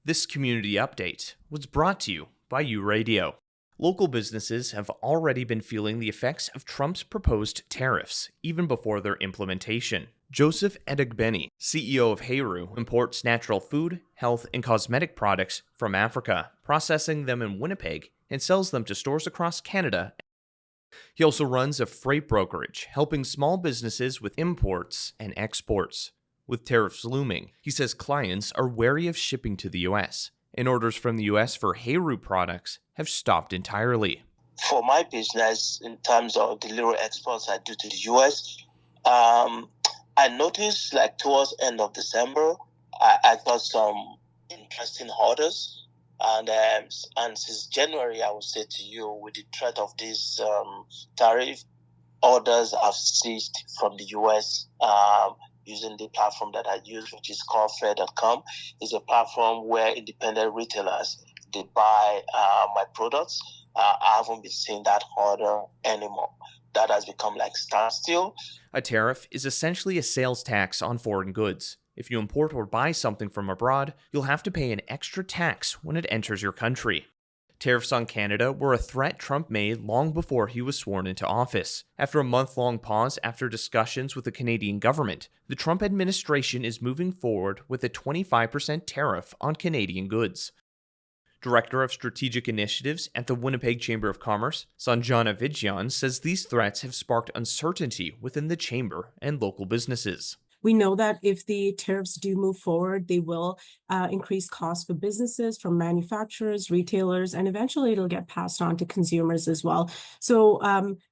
This community update was brought to you by HEYRU. Local businesses have already been feeling the effects of Trump's proposed tariffs, even before their implementation. Joseph Edegbeni, CEO of HEYRU, imports natural food, health, and cosmetic products from Africa, processing them in Winnipeg, and sells them to stores across Canada. He also runs a freight brokerage, helping small businesses with imports and exports. With tariffs looming, he says clients are wary of shipping to the U.S., and orders from the U.S. for HEYRU products have stopped entirely. For my business, in terms of the little exports I do to the U.S., I noticed towards end of December, I got some interesting orders. And since January, I would say to you, with the threat of this tariff, orders have ceased from the U.S., using the platform that I use, which is called Fair.com. It's a platform where independent retailers, they buy my products. I haven't been seeing that order anymore. That has become standstill. A tariff is essentially a sales tax on foreign goods. If you import or buy something from abroad, you'll have to pay an extra tax when it enters your country. Tariffs on Canada were a threat Trump made long before he was sworn into office. After a month-long pause after discussions with the Canadian government, the Trump administration is moving forward with a 25% tariff on Canadian goods. Director of Strategic Initiatives at the Winnipeg Chamber of Commerce, Sanjana Vijyan, says these threats have sparked uncertainty within the chamber and local businesses. We know that if the tariffs do move forward, they will increase costs for businesses, from manufacturers, retailers, and eventually it'll get passed on to consumers as well. So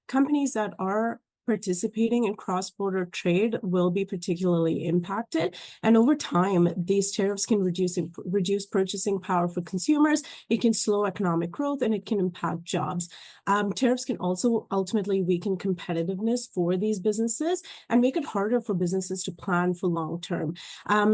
companies that are participating in cross-border trade will be particularly impacted. And over time, these tariffs can reduce purchasing power for consumers. It can slow economic growth, and it can impact jobs. Tariffs can also ultimately weaken competitiveness for these businesses and make it harder for businesses to plan for long term.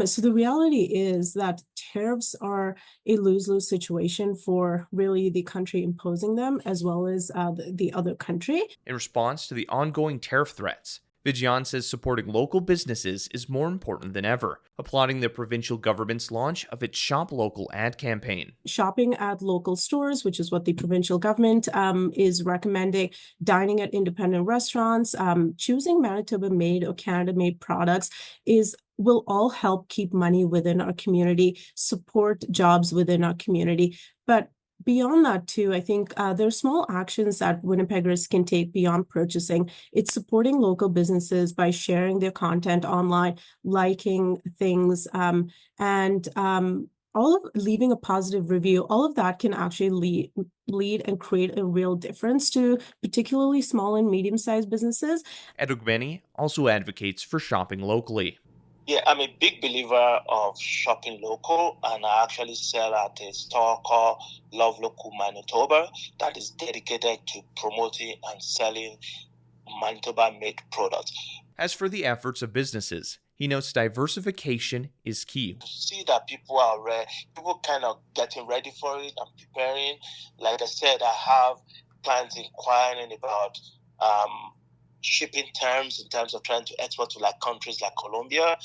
So the reality is that tariffs are a lose-lose situation for really the country imposing them, as well as the other country. In response to the ongoing tariff threats, Vijyan says supporting local businesses is more important than ever, applauding the provincial government's launch of its Shop Local ad campaign. Shopping at local stores, which is what the provincial government is recommending, dining at independent restaurants, choosing Manitoba-made or Canada-made products will all help keep money within our community, support jobs within our community. But beyond that, too, I think there are small actions that Winnipeggers can take beyond purchasing. It's supporting local businesses by sharing their content online, liking things, and all of leaving a positive review. All of that can actually lead and create a real difference to particularly small and medium-sized businesses. Edegbeni also advocates for shopping locally. Yeah, I'm a big believer of shopping local, and I actually sell at a store called Love Local Manitoba that is dedicated to promoting and selling Manitoba-made products. As for the efforts of businesses, he notes diversification is key. To see that people kind of getting ready for it and preparing. Like I said, I have clients inquiring about shipping terms in terms of trying to export to countries like Colombia.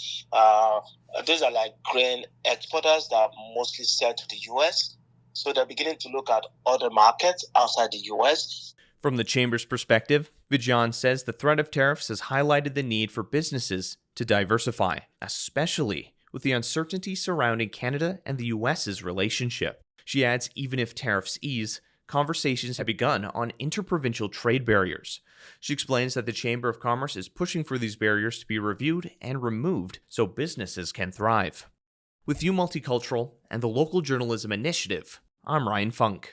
These are grain exporters that mostly sell to the U.S. So they're beginning to look at other markets outside the U.S. From the Chamber's perspective, Vijyan says the threat of tariffs has highlighted the need for businesses to diversify, especially with the uncertainty surrounding Canada and the U.S.'s relationship. She adds even if tariffs ease, conversations have begun on interprovincial trade barriers. She explains that the Chamber of Commerce is pushing for these barriers to be reviewed and removed so businesses can thrive. With you, Multicultural, and the Local Journalism Initiative, I'm Ryan Funk.